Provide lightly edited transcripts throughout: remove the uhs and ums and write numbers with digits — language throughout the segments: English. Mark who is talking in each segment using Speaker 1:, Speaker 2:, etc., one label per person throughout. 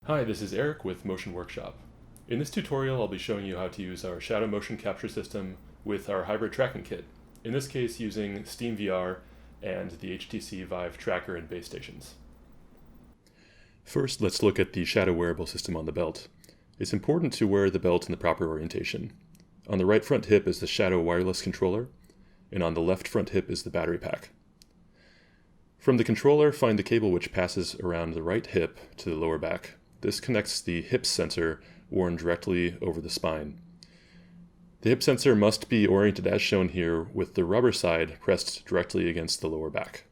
Speaker 1: Hi, this is Eric with Motion Workshop. In this tutorial, I'll be showing you how to use our shadow motion capture system with our hybrid tracking kit, in this case using SteamVR and the HTC Vive tracker and base stations. First, let's look at the shadow wearable system on the belt. It's important to wear the belt in the proper orientation. On the right front hip is the shadow wireless controller, and on the left front hip is the battery pack. From the controller, find the cable which passes around the right hip to the lower back. This connects the hip sensor worn directly over the spine. The hip sensor must be oriented as shown here, with the rubber side pressed directly against the lower back.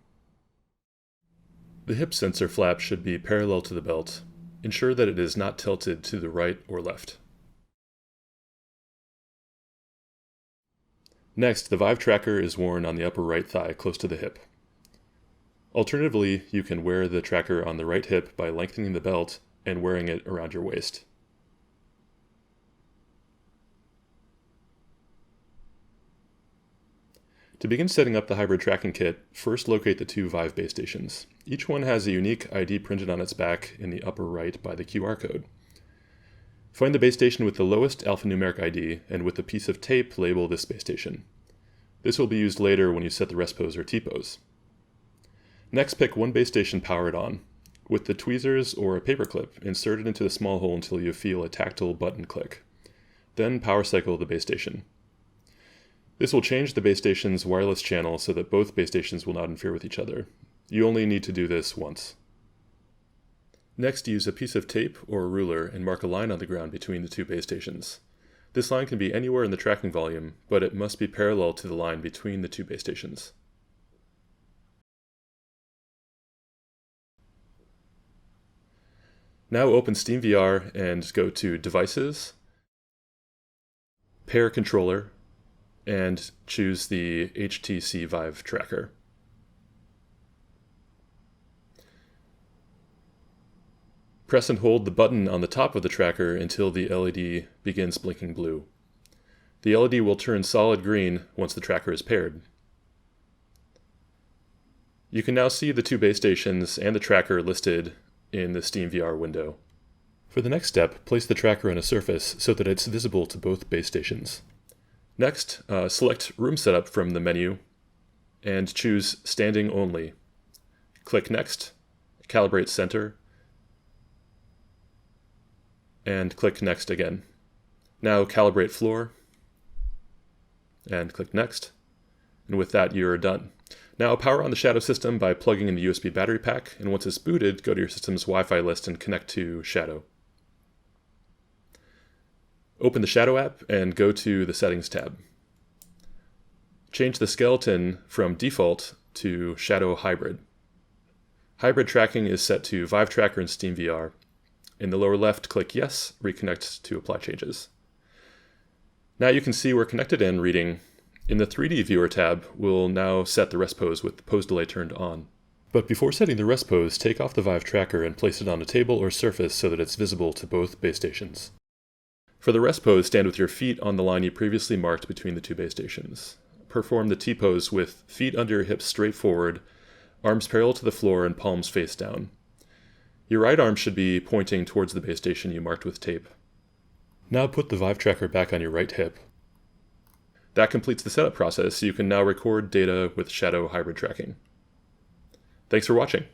Speaker 1: The hip sensor flap should be parallel to the belt. Ensure that it is not tilted to the right or left. Next, the Vive tracker is worn on the upper right thigh close to the hip. Alternatively, you can wear the tracker on the right hip by lengthening the belt and wearing it around your waist. To begin setting up the hybrid tracking kit, first locate the two Vive base stations. Each one has a unique ID printed on its back in the upper right by the QR code. Find the base station with the lowest alphanumeric ID, and with a piece of tape label this base station. This will be used later when you set the rest pose or T-pose. Next, pick one base station powered on. With the tweezers or a paperclip, insert it into the small hole until you feel a tactile button click. Then power cycle the base station. This will change the base station's wireless channel so that both base stations will not interfere with each other. You only need to do this once. Next, use a piece of tape or a ruler and mark a line on the ground between the two base stations. This line can be anywhere in the tracking volume, but it must be parallel to the line between the two base stations. Now open SteamVR and go to Devices, Pair Controller, and choose the HTC Vive tracker. Press and hold the button on the top of the tracker until the LED begins blinking blue. The LED will turn solid green once the tracker is paired. You can now see the two base stations and the tracker listed in the SteamVR window. For the next step, place the tracker on a surface so that it's visible to both base stations. Next, select Room Setup from the menu and choose Standing Only. Click Next, Calibrate Center, and click Next again. Now calibrate floor, and click Next, and with that you're done. Now power on the shadow system by plugging in the USB battery pack, and once it's booted, go to your system's Wi-Fi list and connect to Shadow. Open the Shadow app and go to the Settings tab. Change the skeleton from Default to Shadow Hybrid. Hybrid tracking is set to Vive Tracker and SteamVR. In the lower left, click Yes, reconnect to apply changes. Now you can see we're connected and reading. In the 3D Viewer tab, we'll now set the rest pose with the pose delay turned on. But before setting the rest pose, take off the Vive tracker and place it on a table or surface so that it's visible to both base stations. For the rest pose, stand with your feet on the line you previously marked between the two base stations. Perform the T-pose with feet under your hips straight forward, arms parallel to the floor, and palms face down. Your right arm should be pointing towards the base station you marked with tape. Now put the Vive tracker back on your right hip. That completes the setup process, so you can now record data with Shadow Hybrid tracking. Thanks for watching.